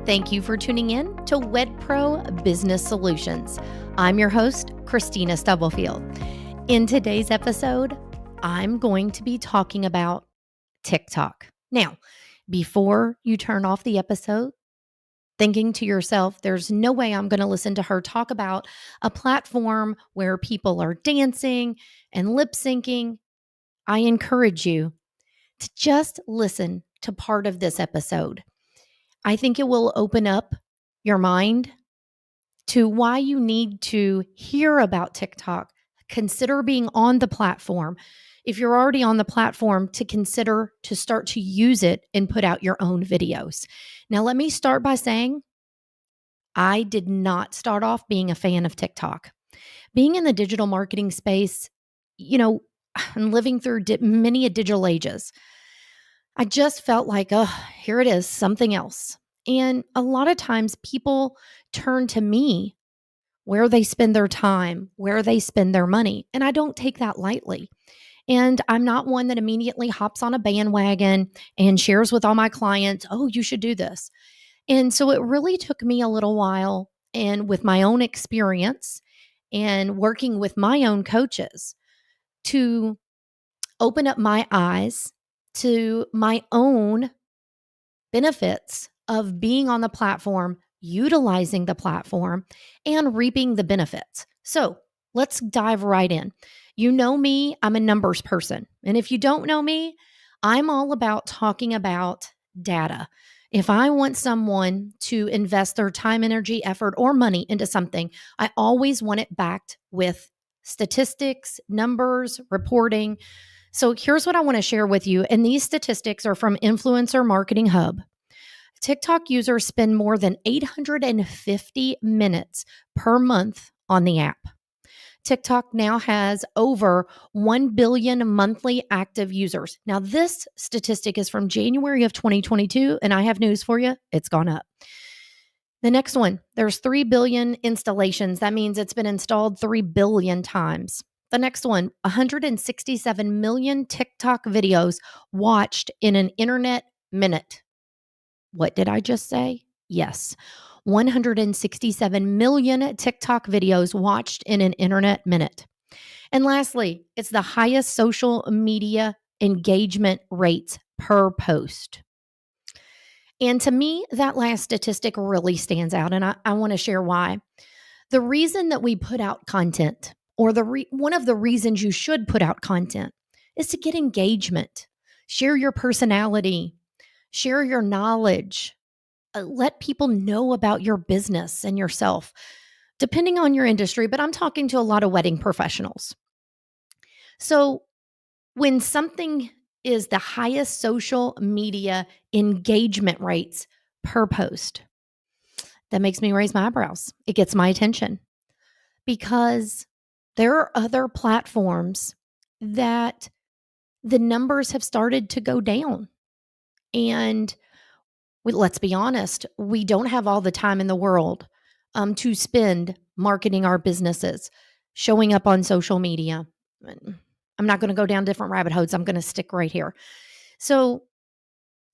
Thank you for tuning in to WedPro Business Solutions. I'm your host, Christina Stubblefield. In today's episode, I'm going to be talking about TikTok. Now, before you turn off the episode, thinking to yourself, there's no way I'm going to listen to her talk about a platform where people are dancing and lip syncing, I encourage you to just listen to part of this episode. I think it will open up your mind to why you need to hear about TikTok, consider being on the platform. If you're already on the platform, to consider to start to use it and put out your own videos. Now, let me start by saying I did not start off being a fan of TikTok. Being in the digital marketing space, and living through many digital ages, I just felt like, oh, here it is, something else. And a lot of times people turn to me where they spend their time, where they spend their money. And I don't take that lightly. And I'm not one that immediately hops on a bandwagon and shares with all my clients, oh, you should do this. And so it really took me a little while, and with my own experience and working with my own coaches, to open up my eyes to my own benefits of being on the platform, utilizing the platform, and reaping the benefits. So let's dive right in. You know me, I'm a numbers person. And if you don't know me, I'm all about talking about data. If I want someone to invest their time, energy, effort, or money into something, I always want it backed with statistics, numbers, reporting. So here's what I want to share with you. And these statistics are from Influencer Marketing Hub. TikTok users spend more than 850 minutes per month on the app. TikTok now has over 1 billion monthly active users. Now, this statistic is from January of 2022, and I have news for you. It's gone up. The next one, there's 3 billion installations. That means it's been installed 3 billion times. The next one, 167 million TikTok videos watched in an internet minute. What did I just say? Yes. 167 million TikTok videos watched in an internet minute. And lastly, it's the highest social media engagement rates per post. And to me, that last statistic really stands out, and I want to share why. The reason that we put out content, or one of the reasons you should put out content, is to get engagement, share your personality, share your knowledge, let people know about your business and yourself, depending on your industry. But I'm talking to a lot of wedding professionals. So when something is the highest social media engagement rates per post, that makes me raise my eyebrows. It gets my attention, because there are other platforms that the numbers have started to go down. And let's be honest, we don't have all the time in the world to spend marketing our businesses, showing up on social media. I'm not going to go down different rabbit holes. I'm going to stick right here. So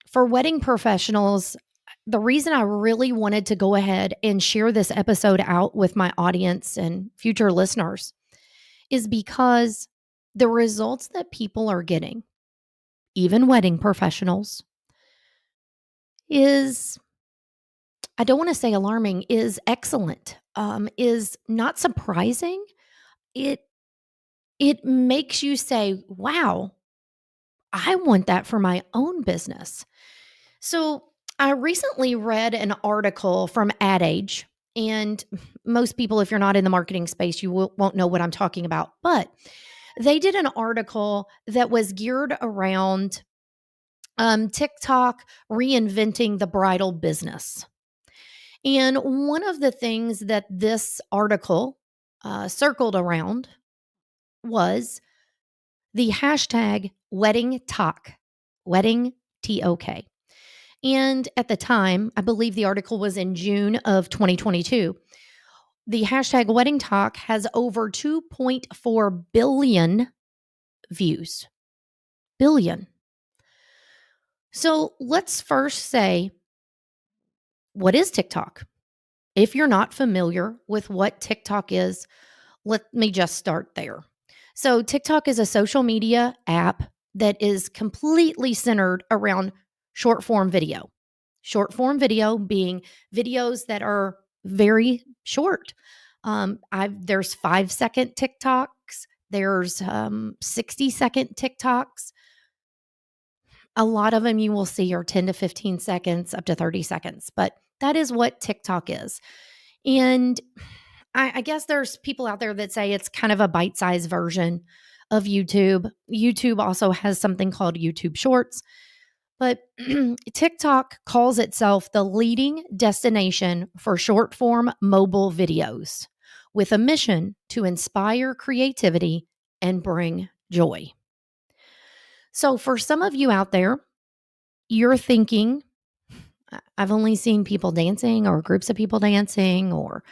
for wedding professionals, the reason I really wanted to go ahead and share this episode out with my audience and future listeners is because the results that people are getting, even wedding professionals, is, I don't want to say alarming, is excellent, is not surprising. It makes you say, wow, I want that for my own business. So I recently read an article from Ad Age, and most people, if you're not in the marketing space, you won't know what I'm talking about. But they did an article that was geared around TikTok reinventing the bridal business. And one of the things that this article circled around was the hashtag wedding talk, wedding TOK. And at the time, I believe the article was in June of 2022, the hashtag wedding talk has over 2.4 billion views. Billion. So let's first say, what is TikTok? If you're not familiar with what TikTok is, let me just start there. So, TikTok is a social media app that is completely centered around short form video. Short form video being videos that are very short. There's 5-second TikToks. There's 60-second TikToks. A lot of them you will see are 10 to 15 seconds, up to 30 seconds. But that is what TikTok is. And I guess there's people out there that say it's kind of a bite-sized version of YouTube. YouTube also has something called YouTube Shorts, but TikTok calls itself the leading destination for short-form mobile videos with a mission to inspire creativity and bring joy. So for some of you out there, you're thinking, I've only seen people dancing or groups of people dancing or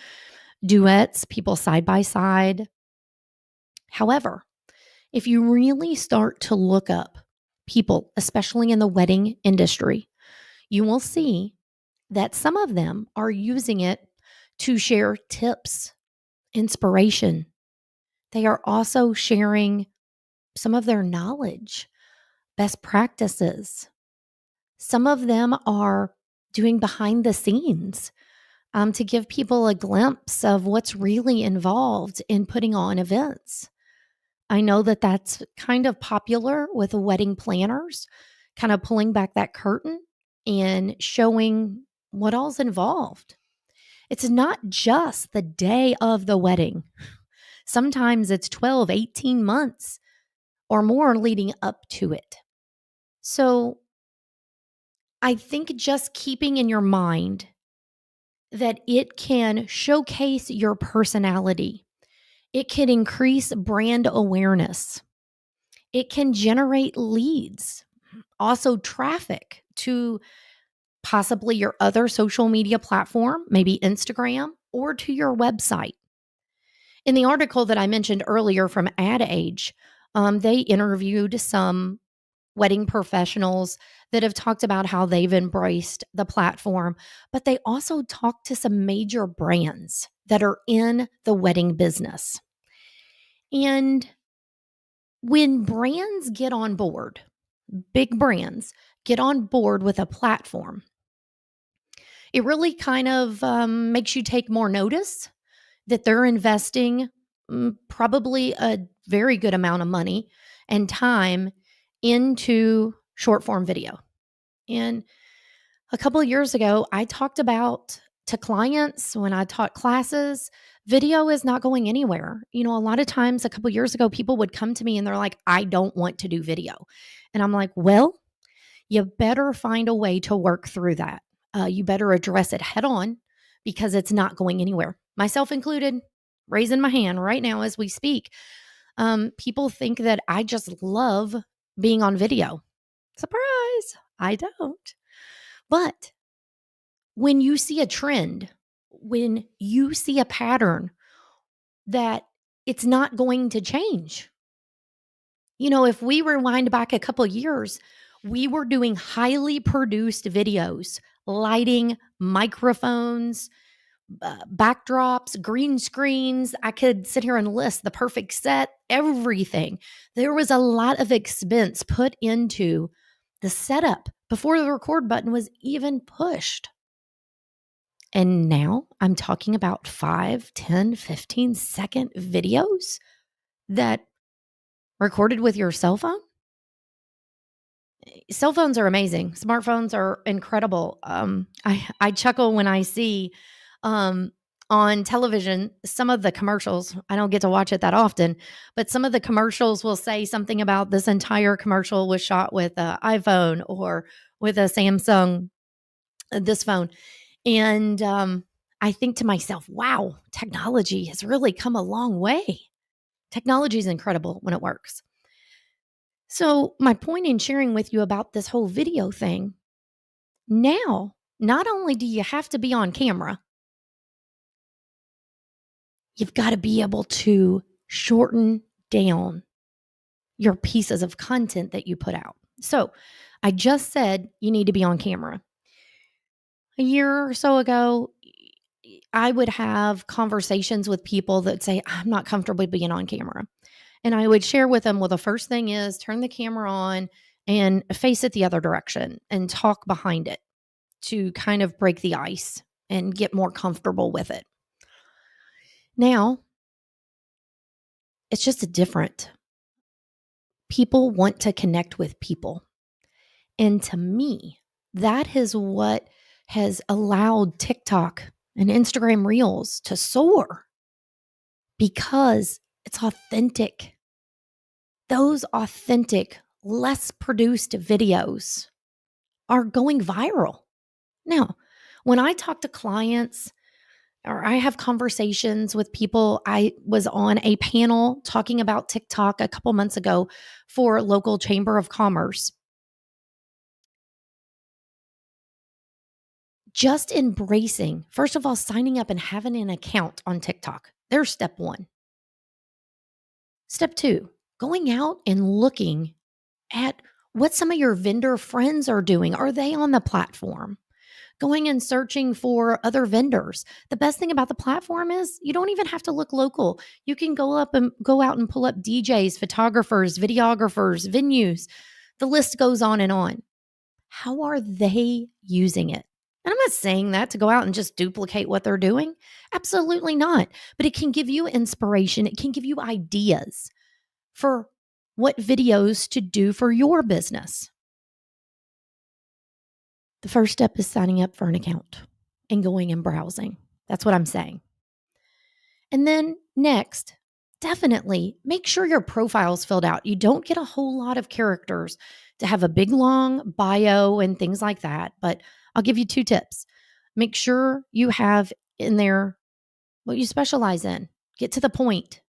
duets, people side by side. However, if you really start to look up people, especially in the wedding industry, you will see that some of them are using it to share tips, inspiration. They are also sharing some of their knowledge, best practices. Some of them are doing behind the scenes to give people a glimpse of what's really involved in putting on events. I know that that's kind of popular with wedding planners, kind of pulling back that curtain and showing what all's involved. It's not just the day of the wedding. Sometimes it's 12, 18 months or more leading up to it. So I think just keeping in your mind that it can showcase your personality. It can increase brand awareness. It can generate leads, also traffic to possibly your other social media platform, maybe Instagram, or to your website. In the article that I mentioned earlier from Ad Age, they interviewed some wedding professionals that have talked about how they've embraced the platform, but they also talked to some major brands that are in the wedding business. And when brands get on board, big brands get on board with a platform, it really kind of makes you take more notice that they're investing probably a very good amount of money and time into short form video. And a couple of years ago, I talked about to clients when I taught classes, video is not going anywhere. You know, a lot of times a couple of years ago, people would come to me and they're like, I don't want to do video. And I'm like, well, you better find a way to work through that. You better address it head on because it's not going anywhere. Myself included, raising my hand right now as we speak. People think that I just love being on video. Surprise, I don't. But when you see a trend, when you see a pattern that it's not going to change. You know, if we rewind back a couple years, we were doing highly produced videos, lighting, microphones, backdrops, green screens. I could sit here and list the perfect set, everything. There was a lot of expense put into the setup before the record button was even pushed. And now I'm talking about 5, 10, 15-second videos that recorded with your cell phone. Cell phones are amazing. Smartphones are incredible. I chuckle when I see on television some of the commercials. I don't get to watch it that often, but some of the commercials will say something about this entire commercial was shot with an iPhone or with a Samsung, this phone. And I think to myself, wow, technology has really come a long way. Technology is incredible when it works. So, my point in sharing with you about this whole video thing, now, not only do you have to be on camera, you've got to be able to shorten down your pieces of content that you put out. So, I just said you need to be on camera. A year or so ago, I would have conversations with people that say, I'm not comfortable being on camera. And I would share with them, well, the first thing is turn the camera on and face it the other direction and talk behind it to kind of break the ice and get more comfortable with it. Now, it's just a different. People want to connect with people. And to me, that is what has allowed TikTok and Instagram Reels to soar because it's authentic. Those authentic, less produced videos are going viral. Now, when I talk to clients or I have conversations with people, I was on a panel talking about TikTok a couple months ago for local chamber of commerce. Just embracing, first of all, signing up and having an account on TikTok. There's step one. Step two, going out and looking at what some of your vendor friends are doing. Are they on the platform? Going and searching for other vendors. The best thing about the platform is you don't even have to look local. You can go out and pull up DJs, photographers, videographers, venues. The list goes on and on. How are they using it? And I'm not saying that to go out and just duplicate what they're doing. Absolutely not. But it can give you inspiration. It can give you ideas for what videos to do for your business. The first step is signing up for an account and going and browsing. That's what I'm saying. And then next, definitely make sure your profile's filled out. You don't get a whole lot of characters to have a big, long bio and things like that. But I'll give you 2 tips. Make sure you have in there what you specialize in. Get to the point.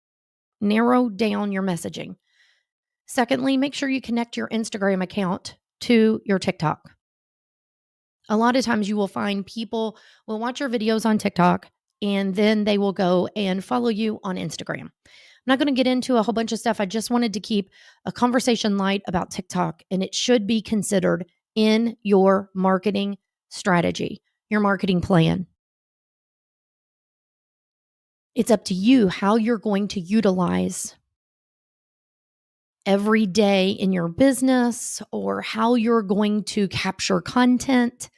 Narrow down your messaging. Secondly, make sure you connect your Instagram account to your TikTok. A lot of times you will find people will watch your videos on TikTok and then they will go and follow you on Instagram. I'm not going to get into a whole bunch of stuff. I just wanted to keep a conversation light about TikTok, and it should be considered in your marketing strategy, your marketing plan. It's up to you how you're going to utilize every day in your business or how you're going to capture content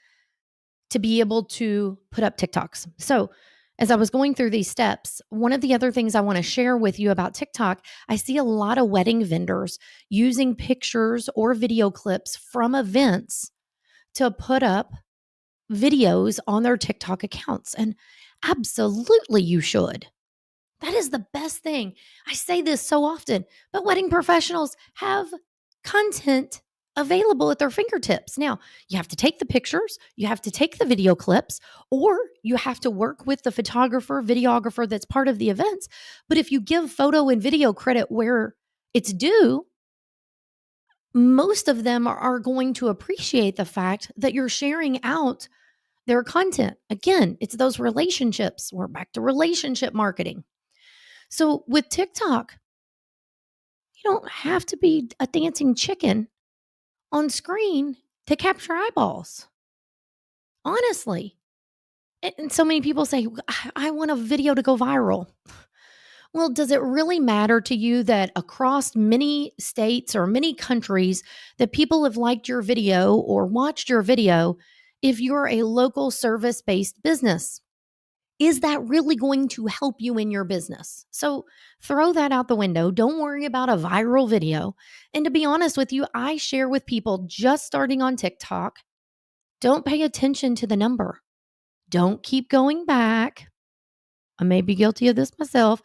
to be able to put up TikToks. So, as I was going through these steps, one of the other things I want to share with you about TikTok, I see a lot of wedding vendors using pictures or video clips from events to put up videos on their TikTok accounts. And absolutely, you should. That is the best thing. I say this so often, but wedding professionals have content available at their fingertips. Now, you have to take the pictures, you have to take the video clips, or you have to work with the photographer, videographer that's part of the events. But if you give photo and video credit where it's due, most of them are going to appreciate the fact that you're sharing out their content. Again, it's those relationships. We're back to relationship marketing. So with TikTok, you don't have to be a dancing chicken on screen to capture eyeballs. Honestly. And so many people say, I want a video to go viral. Well, does it really matter to you that across many states or many countries that people have liked your video or watched your video if you're a local service-based business? Is that really going to help you in your business? So throw that out the window. Don't worry about a viral video. And to be honest with you, I share with people just starting on TikTok, don't pay attention to the number. Don't keep going back. I may be guilty of this myself.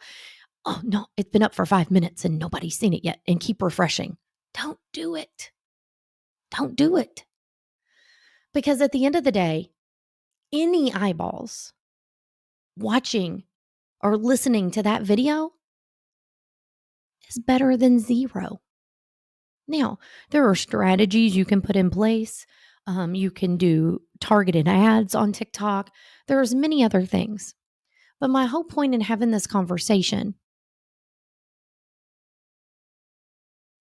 Oh, no, it's been up for 5 minutes and nobody's seen it yet, and keep refreshing. Don't do it. Don't do it. Because at the end of the day, any eyeballs watching or listening to that video is better than 0. Now, there are strategies you can put in place. You can do targeted ads on TikTok. There's many other things. But my whole point in having this conversation,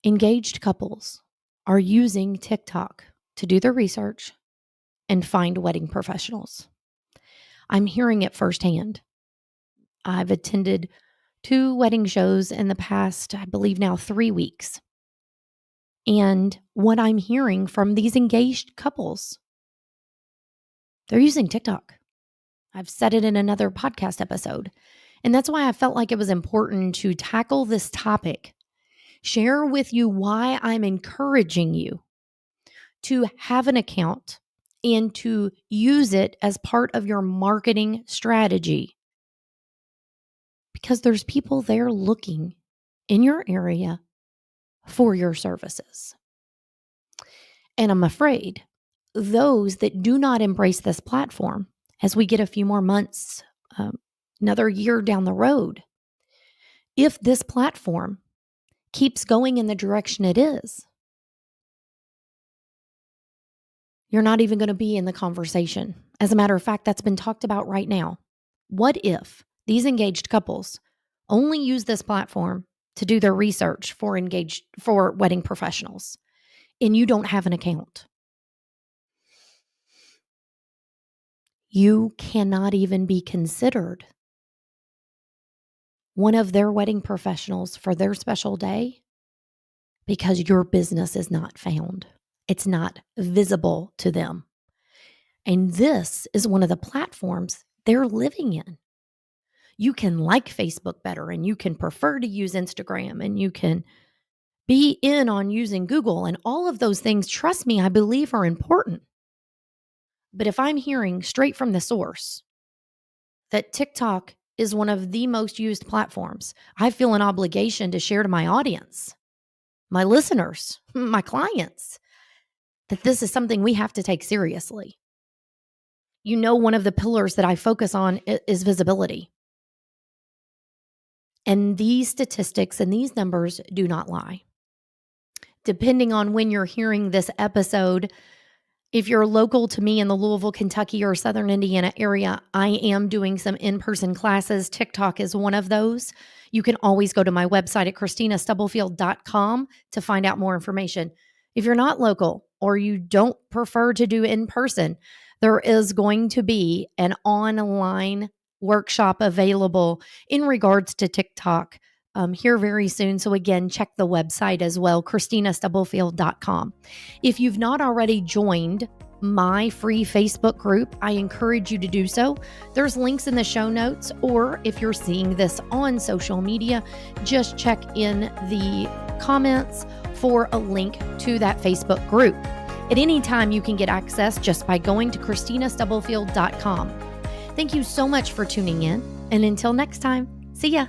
engaged couples are using TikTok to do their research, and find wedding professionals. I'm hearing it firsthand. I've attended 2 wedding shows in the past, I believe now 3 weeks. And what I'm hearing from these engaged couples, they're using TikTok. I've said it in another podcast episode. And that's why I felt like it was important to tackle this topic, share with you why I'm encouraging you to have an account and to use it as part of your marketing strategy. Because there's people there looking in your area for your services. And I'm afraid those that do not embrace this platform, as we get a few more months, another year down the road, if this platform keeps going in the direction it is, you're not even going to be in the conversation. As a matter of fact, that's been talked about right now. What if these engaged couples only use this platform to do their research for wedding professionals, and you don't have an account? You cannot even be considered one of their wedding professionals for their special day because your business is not found. It's not visible to them. And this is one of the platforms they're living in. You can like Facebook better, and you can prefer to use Instagram, and you can be in on using Google, and all of those things, trust me, I believe are important. But if I'm hearing straight from the source that TikTok is one of the most used platforms, I feel an obligation to share to my audience, my listeners, my clients, that this is something we have to take seriously. You know, one of the pillars that I focus on is visibility. And these statistics and these numbers do not lie. Depending on when you're hearing this episode, if you're local to me in the Louisville, Kentucky, or Southern Indiana area, I am doing some in-person classes. TikTok is one of those. You can always go to my website at ChristinaStubblefield.com to find out more information. If you're not local or you don't prefer to do in-person, there is going to be an online workshop available in regards to TikTok here very soon. So again, check the website as well, ChristinaStubblefield.com. If you've not already joined my free Facebook group, I encourage you to do so. There's links in the show notes, or if you're seeing this on social media, just check in the comments for a link to that Facebook group. At any time, you can get access just by going to ChristinaStubblefield.com. Thank you so much for tuning in, and until next time, see ya.